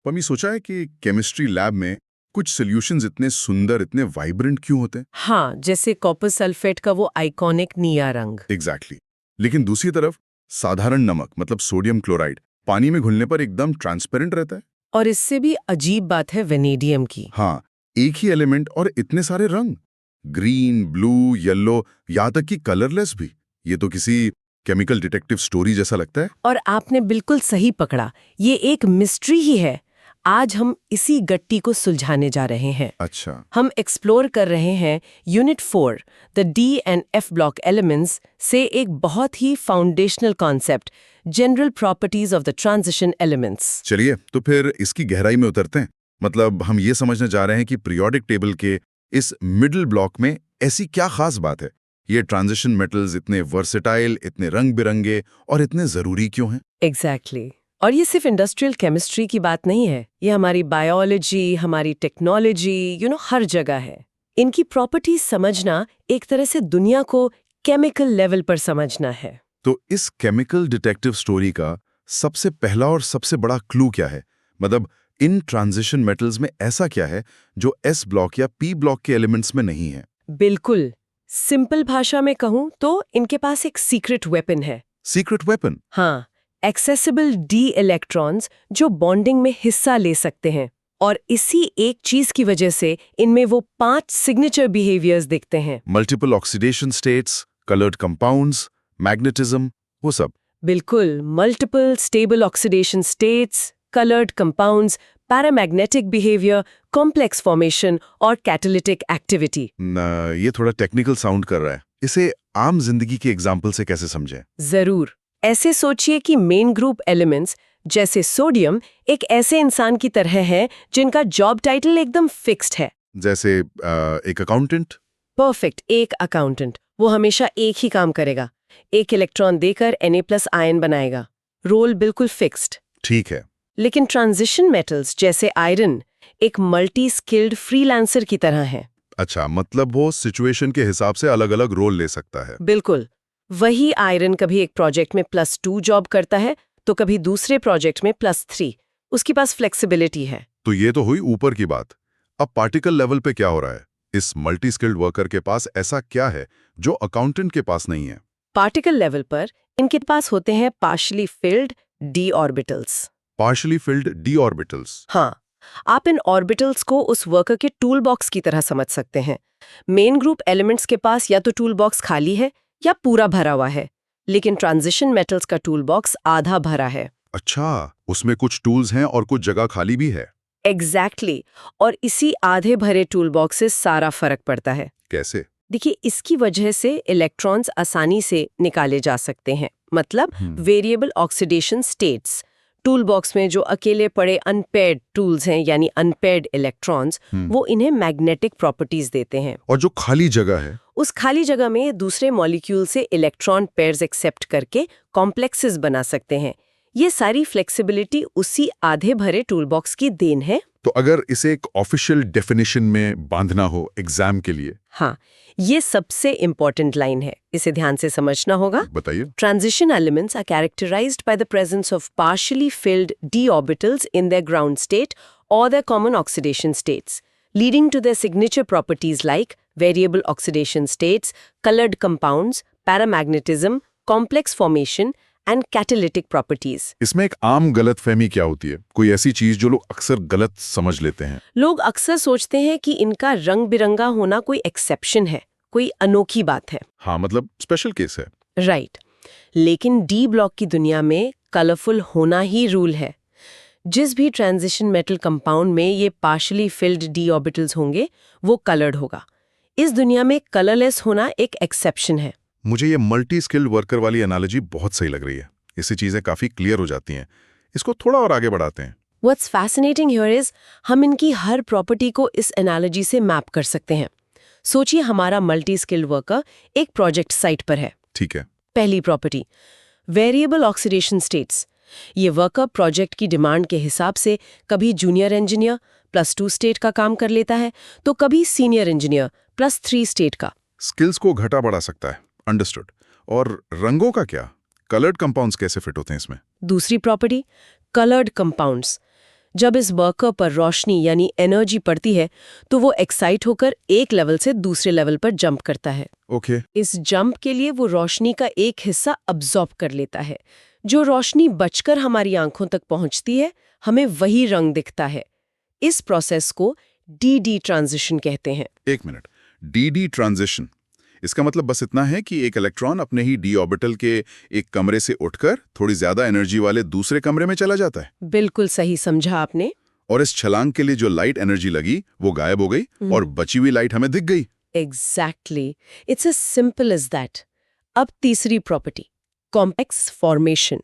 पमी सोचा है कि केमिस्ट्री लैब में कुछ सॉल्यूशंस इतने सुंदर, इतने वाइब्रेंट क्यों होते हैं? हाँ, जैसे कॉपर सल्फेट का वो आइकॉनिक नीला रंग। एग्जैक्टली। लेकिन दूसरी तरफ साधारण नमक मतलब सोडियम क्लोराइड पानी में घुलने पर एकदम ट्रांसपेरेंट रहता है। और इससे भी अजीब बात है वेनेडियम की। हाँ, एक ही एलिमेंट और इतने सारे रंग, ग्रीन, ब्लू, येलो, यहाँ तक कि कलरलेस भी। ये तो किसी केमिकल डिटेक्टिव स्टोरी जैसा लगता है। और आपने बिल्कुल सही पकड़ा, ये एक मिस्ट्री ही है। आज हम इसी गट्टी को सुलझाने जा रहे हैं। अच्छा। हम एक्सप्लोर कर रहे हैं unit 4 the d and f block elements से एक बहुत ही foundational concept, general properties of the transition elements. चलिए तो फिर इसकी गहराई में उतरते हैं। मतलब हम ये समझने जा रहे हैं कि पीरियोडिक टेबल के इस मिडिल ब्लॉक में ऐसी क्या खास बात है। ये ट्रांजिशन मेटल्स इतने वर्सेटाइल, इतने रंग बिरंगे और इतने जरूरी क्यों हैं? एग्जैक्टली। और ये सिर्फ इंडस्ट्रियल केमिस्ट्री की बात नहीं है, ये हमारी बायोलॉजी, हमारी टेक्नोलॉजी, हर जगह है। इनकी प्रॉपर्टीज समझना एक तरह से दुनिया को केमिकल लेवल पर समझना है। तो इस केमिकल डिटेक्टिव स्टोरी का सबसे पहला और सबसे बड़ा क्लू क्या है? मतलब इन ट्रांजिशन मेटल्स में ऐसा क्या है जो एस ब्लॉक या पी ब्लॉक के एलिमेंट्स में नहीं है? बिल्कुल, सिंपल भाषा में कहूं तो इनके पास एक सीक्रेट वेपन है। Secret weapon? हाँ, एक्सेसिबल डी इलेक्ट्रॉन्स जो बॉन्डिंग में हिस्सा ले सकते हैं। और इसी एक चीज की वजह से इनमें वो 5 सिग्नेचर बिहेवियर्स दिखते हैं। Multiple oxidation states, coloured compounds, magnetism, वो सब। बिल्कुल, multiple stable oxidation states, coloured compounds, paramagnetic behaviour, complex formation और कैटालिटिक एक्टिविटी। ये थोड़ा टेक्निकल साउंड कर रहा है। इसे आम जिंदगी के एग्जाम्पल से कैसे समझें? जरूर। ऐसे सोचिए कि मेन ग्रुप एलिमेंट्स जैसे सोडियम एक ऐसे इंसान की तरह है जिनका जॉब टाइटल एकदम फिक्स्ड है। जैसे एक अकाउंटेंट? परफेक्ट, एक अकाउंटेंट। वो हमेशा एक ही काम करेगा, एक इलेक्ट्रॉन देकर Na+ आयन बनाएगा। रोल बिल्कुल फिक्स्ड। ठीक है। लेकिन ट्रांजिशन मेटल्स जैसे आयरन एक मल्टी स्किल्ड फ्रीलांसर की तरह है। अच्छा, मतलब वो सिचुएशन के हिसाब से अलग अलग रोल ले सकता है। बिल्कुल। वही आयरन कभी एक प्रोजेक्ट में +2 जॉब करता है तो कभी दूसरे प्रोजेक्ट में +3। उसके पास फ्लेक्सिबिलिटी है। तो ये तो हुई ऊपर की बात। अब पार्टिकल लेवल पे क्या हो रहा है? इस मल्टी स्किल्ड वर्कर के पास ऐसा क्या है जो अकाउंटेंट के पास नहीं है? पार्टिकल लेवल पर इनके पास होते हैं partially field D orbitals. Partially field D orbitals? हाँ, आप इन ऑर्बिटल्स को उस वर्कर के टूल बॉक्स की तरह समझ सकते हैं। मेन ग्रुप एलिमेंट्स के पास या तो टूल बॉक्स खाली है या पूरा भरा हुआ है, लेकिन ट्रांजिशन मेटल्स का टूल बॉक्स आधा भरा है। अच्छा, उसमें कुछ टूल्स हैं और कुछ जगह खाली भी है। एग्जैक्टली। और इसी आधे भरे टूल बॉक्स से सारा फर्क पड़ता है। कैसे? देखिए, इसकी वजह से इलेक्ट्रॉन्स आसानी से निकाले जा सकते हैं। मतलब variable oxidation states. Tool box में जो अकेले पड़े अनपेयर्ड टूल्स हैं यानी अनपेयर्ड इलेक्ट्रॉन्स, वो इन्हें मैग्नेटिक प्रॉपर्टीज देते हैं। और जो खाली जगह है? उस खाली जगह में दूसरे मॉलिक्यूल से इलेक्ट्रॉन पेयर्स एक्सेप्ट करके कॉम्प्लेक्सेस बना सकते हैं। ये सारी फ्लेक्सिबिलिटी उसी आधे भरे टूल बॉक्स की देन है। तो अगर इसे एक ऑफिशियल डेफिनेशन में बांधना हो एग्जाम के लिए? हाँ, ये सबसे इंपॉर्टेंट लाइन है, इसे ध्यान से समझना होगा। बताइए। Transition elements are characterized by the presence of partially filled d orbitals in their ground state or their common oxidation states, leading to their signature properties like variable oxidation states, colored compounds, paramagnetism, complex formation, and catalytic properties. इसमें एक आम गलतफहमी क्या होती है? कोई ऐसी चीज जो लोग अक्सर गलत समझ लेते हैं? लोग अक्सर सोचते हैं कि इनका रंग बिरंगा होना कोई एक्सेप्शन है, कोई अनोखी बात है। हाँ, मतलब स्पेशल केस है। राइट। लेकिन डी ब्लॉक की दुनिया में कलरफुल होना ही रूल है। जिस भी ट्रांजिशन मेटल कंपाउंड में ये पार्शली फिल्ड डी ऑर्बिटल्स होंगे, वो कलर्ड होगा। इस दुनिया में कलरलेस होना एक एक्सेप्शन है। मुझे ये मल्टी स्किल्ड वर्कर वाली एनालॉजी बहुत सही लग रही है। इससे चीजें काफी क्लियर हो जाती हैं। इसको थोड़ा और आगे बढ़ाते हैं। What's fascinating here is हम इनकी हर प्रॉपर्टी को इस एनालॉजी से मैप कर सकते हैं। सोचिए, हमारा मल्टी स्किल्ड वर्कर एक प्रोजेक्ट साइट पर है। ठीक है। पहली प्रॉपर्टी, वेरिएबल ऑक्सीडेशन स्टेट्स। ये वर्कर प्रोजेक्ट की डिमांड के हिसाब से कभी जूनियर इंजीनियर +2 स्टेट का काम कर लेता है तो कभी सीनियर इंजीनियर +3 स्टेट का। स्किल्स को घटा बढ़ा सकता है। अंडरस्टूड। और रंगों का क्या? कलर्ड कंपाउंड्स कैसे फिट होते हैं इसमें? दूसरी प्रॉपर्टी, कलर्ड कंपाउंड्स। जब इस वर्कर पर रोशनी यानी एनर्जी पड़ती है तो वो एक्साइट होकर एक लेवल से दूसरे लेवल पर जंप करता है। ओके। इस जंप के लिए वो रोशनी का एक हिस्सा अब्जॉर्ब कर लेता है। जो रोशनी बचकर हमारी आंखों तक पहुंचती है, हमें वही रंग दिखता है। इस प्रोसेस को डी ट्रांजिशन कहते हैं। एक मिनट, डी ट्रांजिशन, इसका मतलब बस इतना है कि एक इलेक्ट्रॉन अपने ही डी ऑर्बिटल के एक कमरे से उठकर थोड़ी ज्यादा एनर्जी वाले दूसरे कमरे में चला जाता है। बिल्कुल सही समझा आपने। और इस छलांग के लिए जो लाइट एनर्जी लगी वो गायब हो गई और बची हुई लाइट हमें दिख गई। Exactly, it's as simple as that. अब तीसरी प्रॉपर्टी, कॉम्प्लेक्स फॉर्मेशन।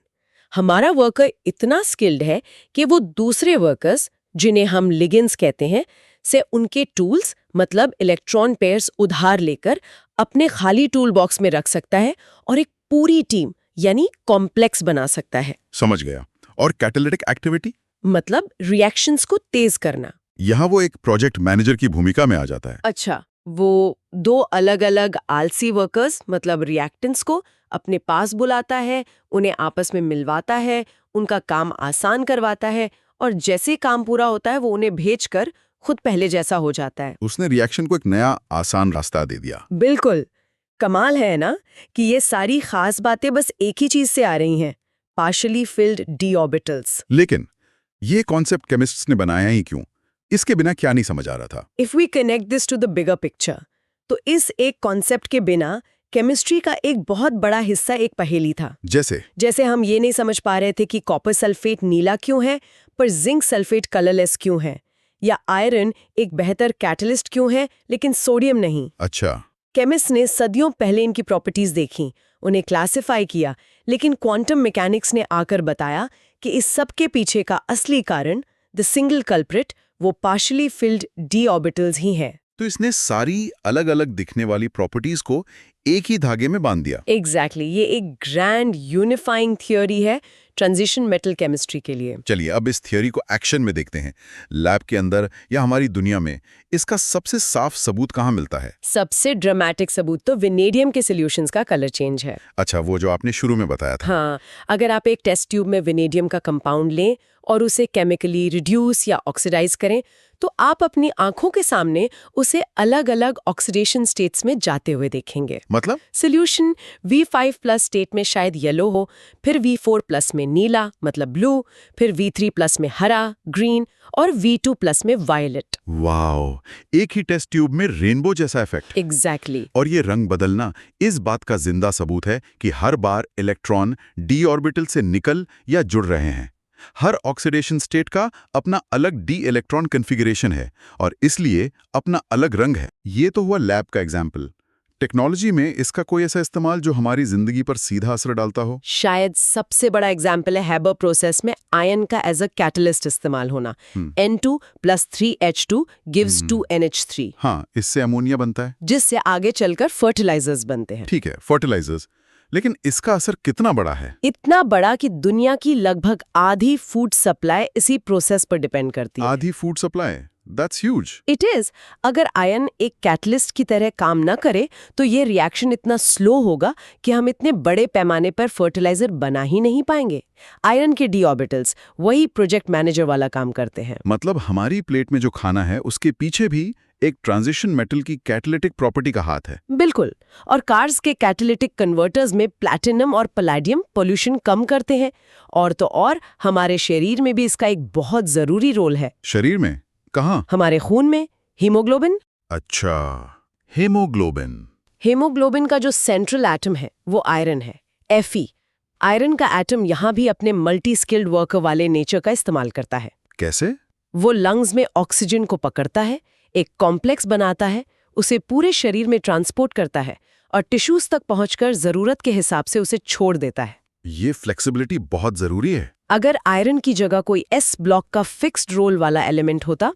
हमारा वर्कर इतना स्किल्ड है कि वो दूसरे वर्कर्स, जिन्हें हम लिगेंड्स कहते हैं, से उनके टूल्स मतलब इलेक्ट्रॉन पेयर्स उधार लेकर अपने खाली टूल बॉक्स में रख सकता है और एक पूरी टीम यानी कॉम्प्लेक्स बना सकता है। समझ गया। और कैटालिटिक एक्टिविटी मतलब रिएक्शंस को तेज करना। यहाँ वो एक प्रोजेक्ट मैनेजर की भूमिका में आ जाता है। अच्छा, वो दो अलग-अलग आलसी वर्कर्स मतलब रिएक्टेंट्स को अपने पास बुलाता है, उन्हें आपस में मिलवाता है, उनका काम आसान करवाता है और जैसे काम पूरा होता है वो उन्हें भेजकर खुद पहले जैसा हो जाता है। उसने रिएक्शन को एक नया आसान रास्ता दे दिया। बिल्कुल। कमाल है ना कि ये सारी खास बातें बस एक ही चीज से आ रही हैं, पार्शियली फिल्ड डी ऑर्बिटल्स। लेकिन ये कॉन्सेप्ट केमिस्ट्स ने बनाया ही क्यों? इसके बिना क्या नहीं समझ आ रहा था। If we connect this to the bigger picture, तो इस एक कॉन्सेप्ट के बिना केमिस्ट्री का एक बहुत बड़ा हिस्सा एक पहेली था। जैसे हम ये नहीं समझ पा रहे थे कि कॉपर सल्फेट नीला क्यों है पर जिंक सल्फेट कलरलेस क्यों है, या आयरन एक बेहतर कैटलिस्ट क्यों है लेकिन सोडियम नहीं। अच्छा। केमिस्ट ने सदियों पहले इनकी प्रॉपर्टीज देखी, उन्हें क्लासिफाई किया, लेकिन क्वांटम मैकेनिक्स ने आकर बताया कि इस सब के पीछे का असली कारण, द सिंगल कल्प्रिट, वो पार्शियली फिल्ड डी ऑर्बिटल्स ही है। तो इसने सारी अलग अलग दिखने वाली प्रॉपर्टीज को एक ही धागे में बांध दिया। एग्जैक्टली, ये एक ग्रैंड यूनिफाइंग थियोरी है ट्रांजिशन मेटल केमिस्ट्री के लिए। चलिए अब इस थियोरी को एक्शन में देखते हैं। लैब के अंदर या हमारी दुनिया में इसका सबसे साफ सबूत कहाँ मिलता है? सबसे ड्रामेटिक सबूत तो वेनेडियम के सॉल्यूशंस का कलर चेंज है। अच्छा, वो जो आपने शुरू में बताया था। हाँ, अगर आप एक टेस्ट ट्यूब में वेनेडियम का कंपाउंड लें और उसे केमिकली रिड्यूस या ऑक्सीडाइज करें, तो आप अपनी आंखों के सामने उसे अलग-अलग ऑक्सीडेशन स्टेट्स में जाते हुए देखेंगे। मतलब सॉल्यूशन V5+ स्टेट में शायद येलो हो, फिर V4+ में नीला मतलब ब्लू, फिर V3+ में हरा ग्रीन और V2+ में वायलेट। वाओ, एक ही टेस्ट ट्यूब में रेनबो जैसा इफेक्ट। एग्जैक्टली। और ये रंग बदलना इस बात का जिंदा सबूत है कि हर बार इलेक्ट्रॉन डी ऑर्बिटल से निकल या जुड़ रहे हैं। हर ऑक्सीडेशन स्टेट का अपना अलग डी इलेक्ट्रॉन कॉन्फ़िगरेशन है और इसलिए अपना अलग रंग है। ये तो हुआ लैब का एग्जाम्पल। टेक्नोलॉजी में इसका कोई ऐसा इस्तेमाल जो हमारी जिंदगी पर सीधा असर डालता हो? शायद सबसे बड़ा एग्जाम्पल है हैबर प्रोसेस में आयन का एज अ कैटलिस्ट इस्तेमाल होना। N2+3H2 gives 2NH3। हाँ, इससे अमोनिया बनता है, जिससे आगे चलकर फर्टिलाइजर्स बनते हैं। ठीक है, फर्टिलाइजर्स। लेकिन इसका असर कितना बड़ा है? इतना बड़ा कि दुनिया की लगभग आधी फूड सप्लाई इसी प्रोसेस पर डिपेंड करती है। आधी food supply? That's huge. It is. अगर आयन एक कैटलिस्ट की तरह काम न करे तो ये रिएक्शन इतना स्लो होगा कि हम इतने बड़े पैमाने पर फर्टिलाइजर बना ही नहीं पाएंगे। आयरन के डी ऑर्बिटल्स वही प्रोजेक्ट मैनेजर वाला काम करते हैं। मतलब हमारी प्लेट में जो खाना है उसके पीछे भी एक ट्रांजिशन मेटल की कैटालिटिक प्रॉपर्टी का हाथ है। बिल्कुल। और कार्स के कैटालिटिक कन्वर्टर्स में प्लैटिनम और पैलेडियम पोल्यूशन कम करते हैं। और तो और हमारे शरीर में भी इसका एक बहुत जरूरी रोल है। शरीर में? कहाँ? हमारे खून में हीमोग्लोबिन। अच्छा, हीमोग्लोबिन। हीमोग्लोबिन का जो सेंट्रल एटम है वो आयरन है, Fe। आयरन का एटम यहाँ भी अपने मल्टी स्किल्ड वर्कर वाले नेचर का इस्तेमाल करता है। कैसे? वो लंग्स में ऑक्सीजन को पकड़ता है, एक कॉम्प्लेक्स बनाता है, उसे पूरे शरीर में ट्रांसपोर्ट करता है और टिश्यूज तक पहुंचकर जरूरत के हिसाब से उसे छोड़ देता है। ये फ्लेक्सिबिलिटी बहुत जरूरी है। अगर आयरन की जगह कोई S ब्लॉक का फिक्स्ड रोल वाला एलिमेंट होता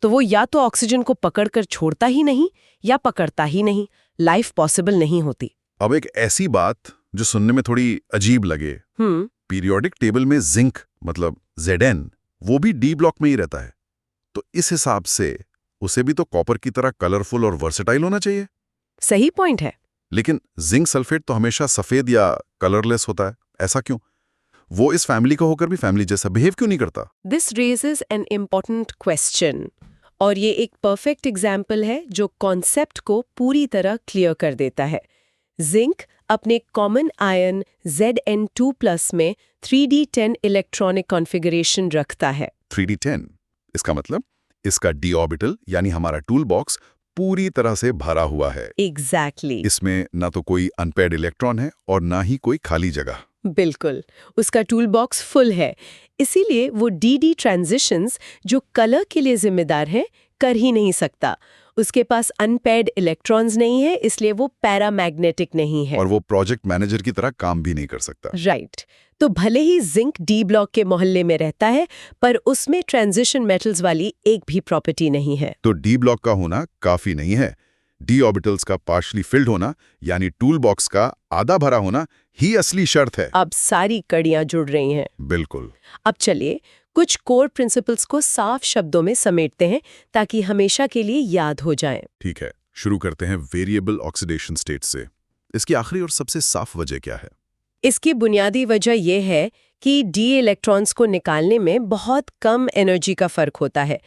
तो वो या तो ऑक्सीजन को पकड़कर छोड़ता ही नहीं या पकड़ता ही नहीं, लाइफ पॉसिबल नहीं होती। अब एक ऐसी बात जो सुनने में थोड़ी अजीब लगे, पीरियोडिक टेबल में जिंक मतलब Zn वो भी डी ब्लॉक में ही रहता है, तो इस हिसाब से उसे भी तो कॉपर की तरह कलरफुल और वर्सेटाइल होना चाहिए। सही पॉइंट है। लेकिन जिंक सल्फेट तो हमेशा सफेद या कलरलेस होता है, ऐसा क्यों? वो इस फैमिली का होकर भी फैमिली जैसा बिहेव क्यों नहीं करता? This raises an important question, और ये एक परफेक्ट एग्जाम्पल है जो कॉन्सेप्ट को पूरी तरह क्लियर कर देता है। जिंक अपने कॉमन आयन Zn2+ में 3d10 इलेक्ट्रॉनिक कॉन्फ़िगरेशन रखता है। 3d10 इसका मतलब इसका d ऑर्बिटल यानी हमारा टूल बॉक्स पूरी तरह से भरा हुआ है। एग्जैक्टली इसमें ना तो कोई अनपेयर्ड इलेक्ट्रॉन है और ना ही कोई खाली जगह। बिल्कुल, उसका टूल बॉक्स फुल है। इसीलिए वो डी ट्रांजिशंस जो कलर के लिए जिम्मेदार हैं कर ही नहीं सकता। उसके पास अनपेयर्ड इलेक्ट्रॉन्स नहीं है, इसलिए वो पैरामैग्नेटिक नहीं है। और वो प्रोजेक्ट मैनेजर की तरह काम भी नहीं कर सकता। राइट। तो भले ही जिंक डी ब्लॉक के मोहल्ले में रहता है, पर उसमें ट्रांजिशन मेटल्स वाली एक भी प्रॉपर्टी नहीं है। तो डी ब्लॉक का होना काफी नहीं है। डी ऑर्बिटल्स का पार्शली फिल्ड होना यानी टूल बॉक्स का आधा भरा होना ही असली शर्त है। अब सारी कड़ियां जुड़ रही हैं। बिल्कुल। अब चलिए कुछ कोर प्रिंसिपल्स को साफ शब्दों में समेटते हैं ताकि हमेशा के लिए याद हो जाएं। ठीक है, शुरू करते हैं वेरिएबल ऑक्सीडेशन स्टेट से। इसकी आखिरी और सबसे साफ वजह क्या है? इसकी बुनियादी वजह यह है कि डी इलेक्ट्रॉन्स को निकालने में बहुत कम एनर्जी का फर्क होता है।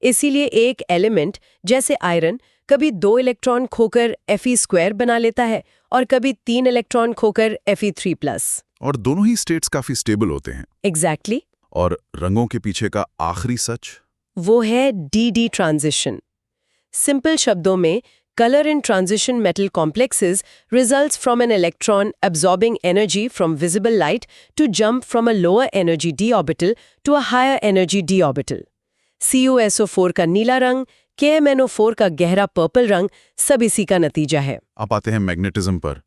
इसीलिए एक एलिमेंट जैसे आयरन कभी 2 इलेक्ट्रॉन खोकर Fe² बना लेता है और कभी 3 इलेक्ट्रॉन खोकर Fe3+। और दोनों ही स्टेट्स काफी स्टेबल होते हैं। एग्जैक्टली। और रंगों के पीछे का आखिरी सच? वो है डी ट्रांजिशन। सिंपल शब्दों में, color in transition metal complexes results from an electron absorbing energy from visible light to jump from a lower energy d orbital to a higher energy d orbital. CuSO4 का नीला रंग, KMnO4 का गहरा purple रंग सब इसी का नतीजा है। अब आते हैं मैग्नेटिज्म पर।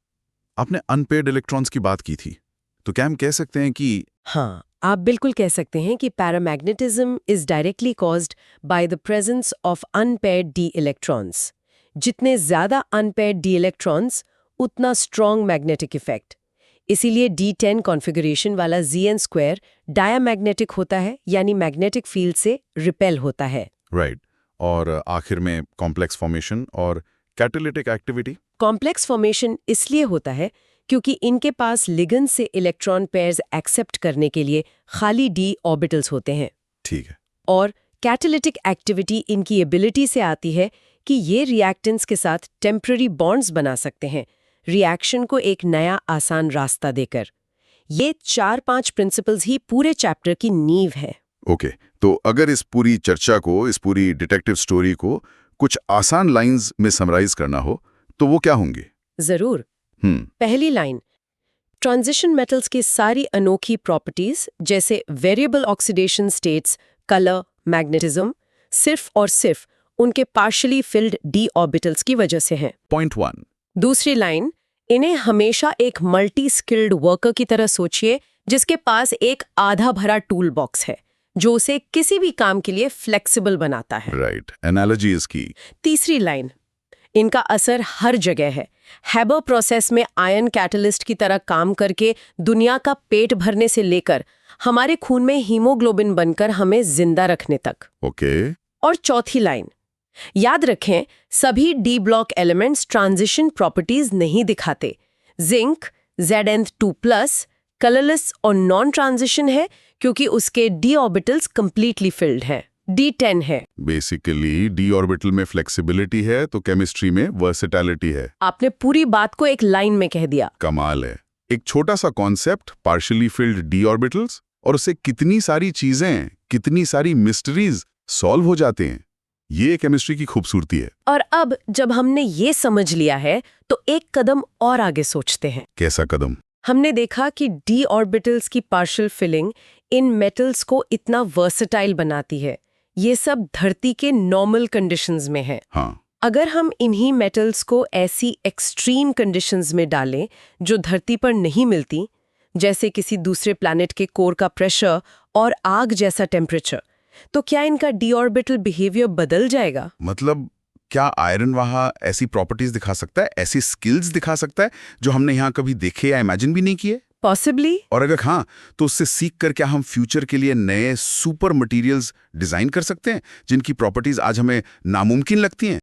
आपने अनपेयर्ड इलेक्ट्रॉन्स की बात की थी, तो क्या हम कह सकते हैं कि हाँ, आप बिल्कुल कह सकते हैं कि paramagnetism is directly caused by the presence of unpaired D electrons. जितने ज्यादा अनपेयर्ड डी इलेक्ट्रॉन्स, उतना स्ट्रॉन्ग मैग्नेटिक इफेक्ट। इसीलिए D10 कॉन्फ़िगरेशन वाला Zn² डायामैग्नेटिक होता है, यानी मैग्नेटिक फील्ड से रिपेल होता है। राइट। और आखिर में कॉम्प्लेक्स फॉर्मेशन और कैटालिटिक एक्टिविटी? कॉम्प्लेक्स फॉर्मेशन इसलिए होता है क्योंकि इनके पास लिगेंड से इलेक्ट्रॉन पेयर्स एक्सेप्ट करने के लिए खाली d ऑर्बिटल्स होते हैं। ठीक है। और कैटालिटिक एक्टिविटी इनकी एबिलिटी से आती है कि ये रिएक्टेंट्स के साथ टेम्पररी बॉन्ड्स बना सकते हैं, रिएक्शन को एक नया आसान रास्ता देकर। ये 4-5 प्रिंसिपल्स ही पूरे चैप्टर की नींव है। ओके, तो अगर इस पूरी चर्चा को, इस पूरी डिटेक्टिव स्टोरी को कुछ आसान लाइंस में समराइज करना हो, तो वो क्या होंगी? जरूर। पहली लाइन, ट्रांजिशन मेटल्स की सारी अनोखी प्रॉपर्टीज जैसे variable oxidation states, colour, magnetism, सिर्फ और सिर्फ उनके पार्शियली फिल्ड डी ऑर्बिटल्स की वजह से हैं। पॉइंट 1। दूसरी लाइन, इन्हें हमेशा एक मल्टी स्किल्ड वर्कर की तरह सोचिए जिसके पास एक आधा भरा टूल बॉक्स है जो उसे किसी भी काम के लिए फ्लेक्सिबल बनाता है। राइट, एनालॉजी इज की। तीसरी लाइन, इनका असर हर जगह है। हैबर प्रोसेस में आयन कैटलिस्ट की तरह काम करके दुनिया का पेट भरने से लेकर हमारे खून में हीमोग्लोबिन बनकर हमें जिंदा रखने तक। ओके। और चौथी लाइन, याद रखें सभी D block elements transition properties नहीं दिखाते। जिंक Zn2+ कलरलेस और नॉन ट्रांजिशन है क्योंकि उसके डी ऑर्बिटल्स कंप्लीटली फिल्ड हैं। D10 है। बेसिकली डी ऑर्बिटल में फ्लेक्सिबिलिटी है तो केमिस्ट्री में वर्सेटैलिटी है। आपने पूरी बात को एक लाइन में कह दिया। कमाल है। एक छोटा सा concept, partially field D orbitals, और उससे कितनी सारी चीजें, कितनी सारी मिस्ट्रीज सॉल्व हो जाते हैं। ये केमिस्ट्री की खूबसूरती है। और अब जब हमने ये समझ लिया है तो एक कदम और आगे सोचते हैं। कैसा कदम? हमने देखा कि डी ऑर्बिटल्स की पार्शियल फिलिंग इन मेटल्स को इतना वर्सेटाइल बनाती है। ये सब धरती के नॉर्मल कंडीशंस में है। हाँ। अगर हम इन्हीं मेटल्स को ऐसी एक्सट्रीम कंडीशंस में डालें जो धरती पर नहीं मिलती, जैसे किसी दूसरे प्लैनेट के कोर का प्रेशर और आग जैसा टेम्परेचर, तो क्या इनका डी ऑर्बिटल बिहेवियर बदल जाएगा? मतलब क्या आयरन वहाँ ऐसी प्रॉपर्टीज दिखा सकता है, ऐसी स्किल्स दिखा सकता है जो हमने यहाँ कभी देखे या इमेजिन भी नहीं किए? पॉसिबली। और अगर हाँ, तो उससे सीख कर क्या हम फ्यूचर के लिए नए सुपर मटेरियल्स डिजाइन कर सकते हैं जिनकी प्रॉपर्टीज आज हमें नामुमकिन लगती हैं?